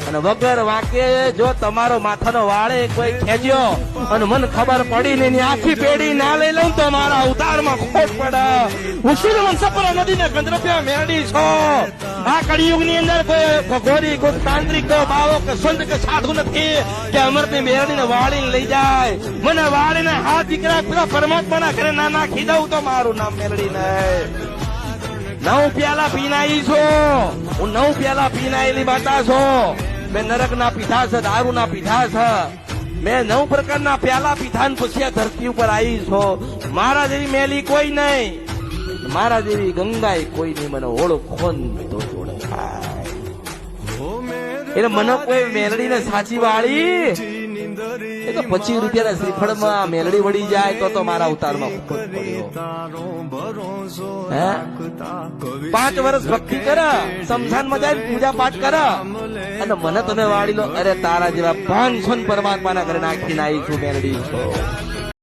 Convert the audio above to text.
અને વગર વાંકે જો તમારો માથાનો વાળે કોઈ ખેંચ્યો અને મને ખબર પડી ને એની આખી પેઢી ના લઈ લઉં તો મારા અવતારમાં ખોટ પડે. હું શ્રીમંત સપરા નદીને ગંધર્વ્ય મેળડી છો. આ કળિયુગ ની અંદર કોઈ ઘોરી કોઈ તાંત્રિક કોઈ બાવો કે સંત કે સાધુ નથી કે અમૃતની મેળડીને વાળીને લઈ જાય. મને વાળીને હાથ દીકરા પેલા પરમાત્માના ઘરે ના નાખી દઉં તો મારું નામ મેળડી નહીં. 9 પ્યાલા પીનાઈ છો હું, 9 પ્યાલા પીનાયેલી બાતા છો. મેં નરક ના પીધા છે, દારૂ ના પીધા છે, મેં 9 પ્રકારના પ્યાલા પીધા ને પછી આ ધરતી ઉપર આવી છો. મારા જેવી મેલી કોઈ નહીં, મારા જેવી ગંગાએ કોઈ નહીં. મને ઓળખો તો ઓળખાય. એટલે મને કોઈ મેલડી ને સાચી વાળી એ તો 25 રૂપિયાના શ્રીફળમાં મેલડી વળી જાય તો મારા અવતારમાં ખોટ પડ્યો. 5 વર્ષ ભક્તિ કર, સમસાનમાં જાય પૂજા પાઠ કર અને મને તમે વાળી લો. અરે તારા જેવા 500 પરમાત્માના ઘરે નાખીને આવી છું મેલડી છો.